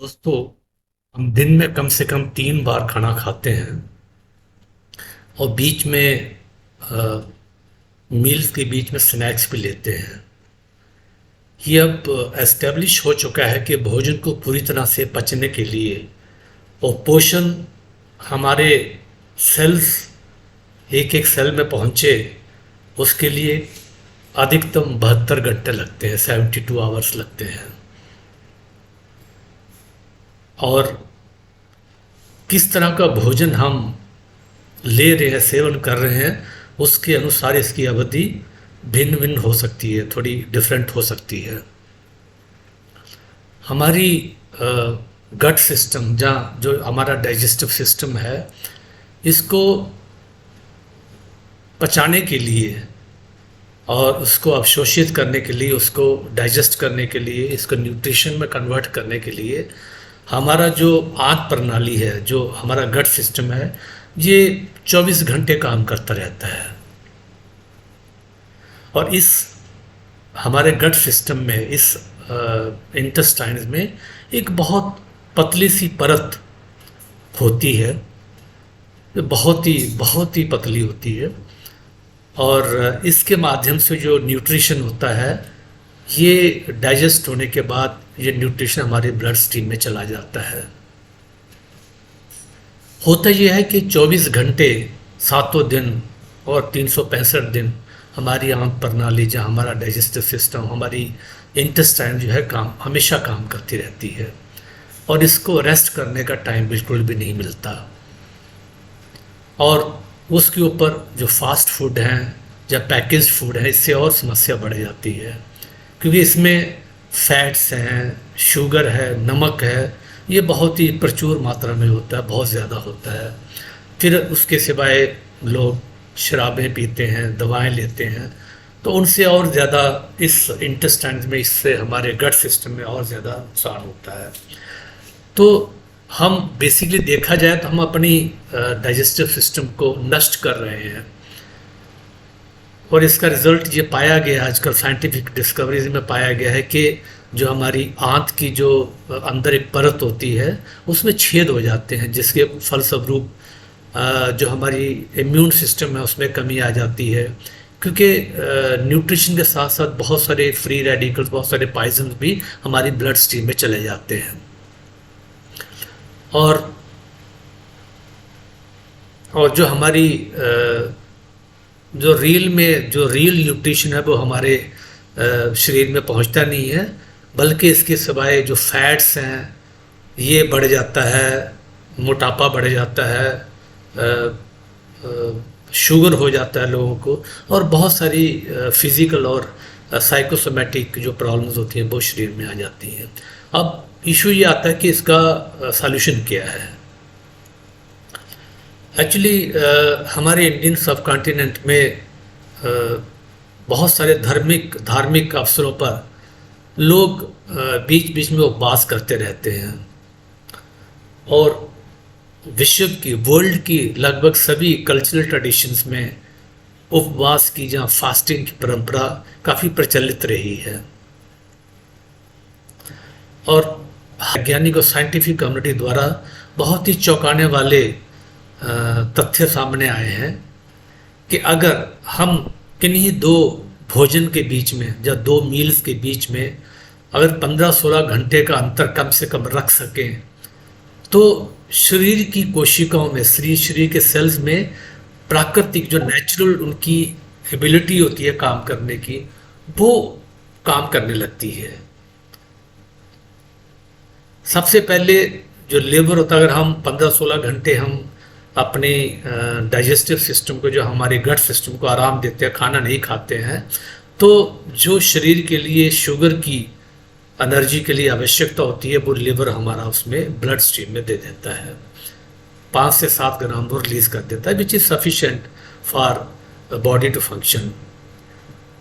दोस्तों, हम दिन में कम से कम 3 बार खाना खाते हैं और बीच में मील्स के बीच में स्नैक्स भी लेते हैं। ये अब एस्टेब्लिश हो चुका है कि भोजन को पूरी तरह से पचने के लिए और पोषण हमारे सेल्स एक एक सेल में पहुंचे, उसके लिए अधिकतम 72 घंटे लगते हैं, 72 आवर्स लगते हैं। और किस तरह का भोजन हम ले रहे हैं, सेवन कर रहे हैं, उसके अनुसार इसकी अवधि भिन्न भिन्न हो सकती है, थोड़ी डिफरेंट हो सकती है। हमारी गट सिस्टम, जहाँ जो हमारा डाइजेस्टिव सिस्टम है, इसको पचाने के लिए और उसको अवशोषित करने के लिए, उसको डाइजेस्ट करने के लिए, इसको न्यूट्रिशन में कन्वर्ट करने के लिए हमारा जो आंत प्रणाली है, जो हमारा गट सिस्टम है, ये 24 घंटे काम करता रहता है। और इस हमारे गट सिस्टम में, इस इंटेस्टाइन्स में एक बहुत पतली सी परत होती है, जो बहुत ही पतली होती है। और इसके माध्यम से जो न्यूट्रिशन होता है, ये डाइजेस्ट होने के बाद ये न्यूट्रिशन हमारे ब्लड स्ट्रीम में चला जाता है। होता यह है कि 24 घंटे, सातों दिन और 365 दिन हमारी आंत प्रणाली, जहाँ हमारा डाइजेस्टिव सिस्टम, हमारी इंटेस्टाइन जो है, काम हमेशा काम करती रहती है और इसको रेस्ट करने का टाइम बिल्कुल भी नहीं मिलता। और उसके ऊपर जो फास्ट फूड हैं या पैकेज्ड फूड है, इससे और समस्या बढ़ जाती है, क्योंकि इसमें फैट्स हैं, शुगर है, नमक है, ये बहुत ही प्रचुर मात्रा में होता है, बहुत ज़्यादा होता है। फिर उसके सिवाय लोग शराबें पीते हैं, दवाएं लेते हैं, तो उनसे और ज़्यादा इस इंटेस्टाइन में, इससे हमारे गट सिस्टम में और ज़्यादा नुकसान होता है। तो हम बेसिकली देखा जाए तो हम अपनी डाइजेस्टिव सिस्टम को नष्ट कर रहे हैं। और इसका रिजल्ट ये पाया गया, आजकल साइंटिफिक डिस्कवरीज में पाया गया है कि जो हमारी आंत की जो अंदर एक परत होती है, उसमें छेद हो जाते हैं, जिसके फलस्वरूप जो हमारी इम्यून सिस्टम है उसमें कमी आ जाती है, क्योंकि न्यूट्रिशन के साथ साथ बहुत सारे फ्री रेडिकल्स, बहुत सारे पॉइजन भी हमारी ब्लड स्ट्रीम में चले जाते हैं। और और जो हमारी जो रियल न्यूट्रिशन है, वो हमारे शरीर में पहुंचता नहीं है, बल्कि इसके सिवाय जो फैट्स हैं ये बढ़ जाता है, मोटापा बढ़ जाता है, शुगर हो जाता है लोगों को, और बहुत सारी फिज़िकल और साइकोसोमेटिक जो प्रॉब्लम्स होती हैं वो शरीर में आ जाती हैं। अब इशू ये आता है कि इसका सॉल्यूशन क्या है। एक्चुअली हमारे इंडियन सब कॉन्टिनेंट में बहुत सारे धार्मिक अवसरों पर लोग बीच बीच में उपवास करते रहते हैं। और वर्ल्ड की लगभग सभी कल्चरल ट्रेडिशंस में उपवास की, जहाँ फास्टिंग की परंपरा काफ़ी प्रचलित रही है। और वैज्ञानिक और साइंटिफिक कम्युनिटी द्वारा बहुत ही चौंकाने वाले तथ्य सामने आए हैं कि अगर हम किन्हीं दो भोजन के बीच में या दो मील्स के बीच में अगर 15-16 घंटे का अंतर कम से कम रख सकें, तो शरीर की कोशिकाओं में, शरीर के सेल्स में प्राकृतिक जो नेचुरल उनकी एबिलिटी होती है काम करने की, वो काम करने लगती है। सबसे पहले जो लेबर होता है, अगर हम 15-16 घंटे हम अपने डाइजेस्टिव सिस्टम को, जो हमारे गट सिस्टम को आराम देते हैं, खाना नहीं खाते हैं, तो जो शरीर के लिए शुगर की एनर्जी के लिए आवश्यकता होती है, वो लिवर हमारा उसमें ब्लड स्ट्रीम में दे देता है, 5 से 7 ग्राम वो रिलीज कर देता है, which is sufficient for body to function.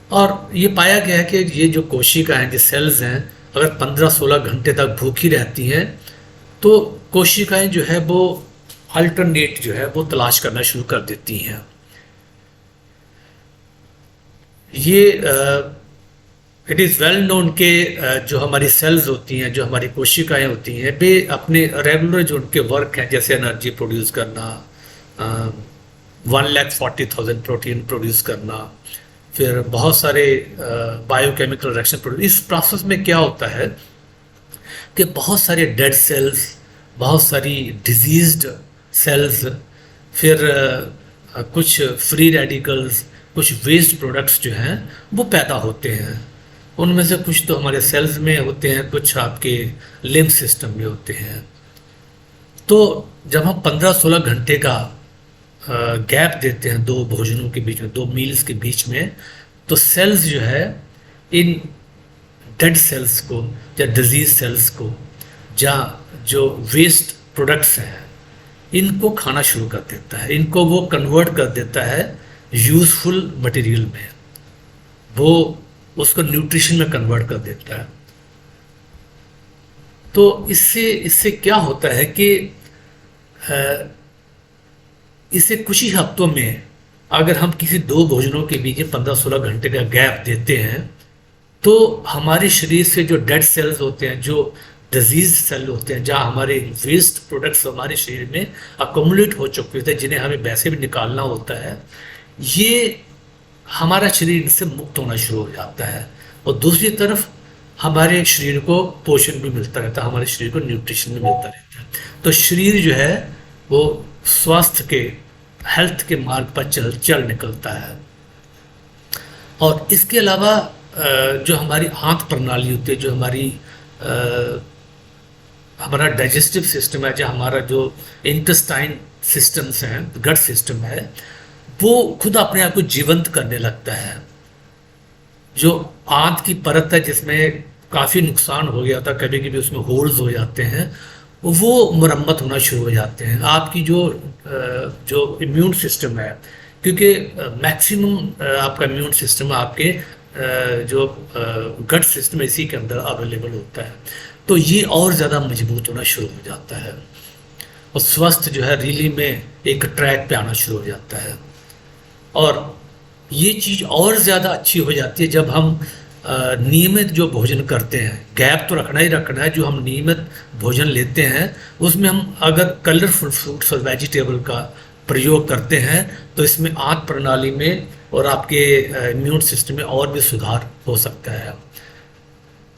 और ये पाया गया है कि ये जो कोशिका हैं, जो सेल्स हैं, अगर 15-16 घंटे तक भूखी रहती हैं, तो कोशिकाएं जो है वो अल्टरनेट जो है वो तलाश करना शुरू कर देती हैं। ये इट इज़ वेल नोन के जो हमारी सेल्स होती हैं, जो हमारी कोशिकाएं होती हैं, वे अपने रेगुलर जो उनके वर्क हैं, जैसे एनर्जी प्रोड्यूस करना, 1,40,000 प्रोटीन प्रोड्यूस करना, फिर बहुत सारे बायोकेमिकल रिएक्शन प्रोड्यूस, इस प्रोसेस में क्या होता है कि बहुत सारे डेड सेल्स, बहुत सारी डिजीज्ड सेल्स, फिर कुछ फ्री रेडिकल्स, कुछ वेस्ट प्रोडक्ट्स जो हैं वो पैदा होते हैं। उनमें से कुछ तो हमारे सेल्स में होते हैं, कुछ आपके लिम्फ सिस्टम में होते हैं। तो जब हम 15-16 घंटे का गैप देते हैं दो भोजनों के बीच में, दो मील्स के बीच में, तो सेल्स जो है इन डेड सेल्स को या डिजीज सेल्स को या जो वेस्ट प्रोडक्ट्स हैं इनको खाना शुरू कर देता है, इनको वो कन्वर्ट कर देता है यूज़फुल मटेरियल में, वो उसको न्यूट्रिशन में कन्वर्ट कर देता है। तो इससे इससे क्या होता है कि अ, इससे कुछ ही हफ्तों में अगर हम किसी दो भोजनों के बीच 15-16 घंटे का गैप देते हैं, तो हमारे शरीर से जो डेड सेल्स होते हैं, जो डिजीज सेल होते हैं, जहाँ हमारे वेस्ट प्रोडक्ट्स हमारे शरीर में अकोमुलेट हो चुके होते हैं, जिन्हें हमें वैसे भी निकालना होता है, ये हमारा शरीर इनसे मुक्त होना शुरू हो जाता है। और दूसरी तरफ हमारे शरीर को पोषण भी मिलता रहता है, हमारे शरीर को न्यूट्रिशन भी मिलता रहता है। तो शरीर जो है वो स्वास्थ्य के, हेल्थ के मार्ग पर चल चल निकलता है। और इसके अलावा जो हमारी आंत प्रणाली होती है, जो हमारी हमारा डाइजेस्टिव सिस्टम है, जो हमारा जो इंटेस्टाइन सिस्टम्स हैं, गट सिस्टम है, वो खुद अपने आप को जीवंत करने लगता है। जो आंत की परत है जिसमें काफ़ी नुकसान हो गया था, कभी कभी उसमें होल्स हो जाते हैं, वो मरम्मत होना शुरू हो जाते हैं। आपकी जो इम्यून सिस्टम है, क्योंकि मैक्सिमम आपका इम्यून सिस्टम आपके जो गट सिस्टम इसी के अंदर अवेलेबल होता है, तो ये और ज़्यादा मजबूत होना शुरू हो जाता है और स्वस्थ जो है रीली में एक ट्रैक पे आना शुरू हो जाता है। और ये चीज़ और ज़्यादा अच्छी हो जाती है जब हम नियमित जो भोजन करते हैं, गैप तो रखना ही रखना है, जो हम नियमित भोजन लेते हैं उसमें हम अगर कलरफुल फ्रूट्स और वेजिटेबल का प्रयोग करते हैं, तो इसमें आंत प्रणाली में और आपके इम्यून सिस्टम में और भी सुधार हो सकता है।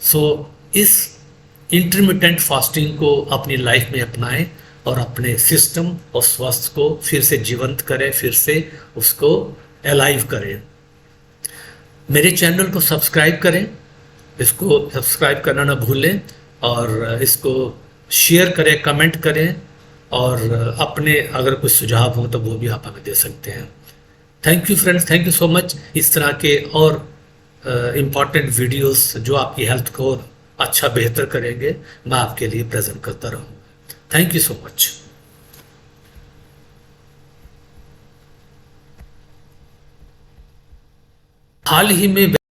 सो इस इंटरमिटेंट फास्टिंग को अपनी लाइफ में अपनाएं और अपने सिस्टम और स्वास्थ्य को फिर से जीवंत करें, फिर से उसको अलाइव करें। मेरे चैनल को सब्सक्राइब करें, इसको सब्सक्राइब करना ना भूलें, और इसको शेयर करें, कमेंट करें, और अपने अगर कुछ सुझाव हो तो वो भी आप हमें दे सकते हैं। Thank you friends, thank you so much. इस तरह के और इम्पॉर्टेंट वीडियोस जो आपकी हेल्थ को अच्छा बेहतर करेंगे, मैं आपके लिए प्रेजेंट करता रहूँगा। Thank you so much. हाल ही में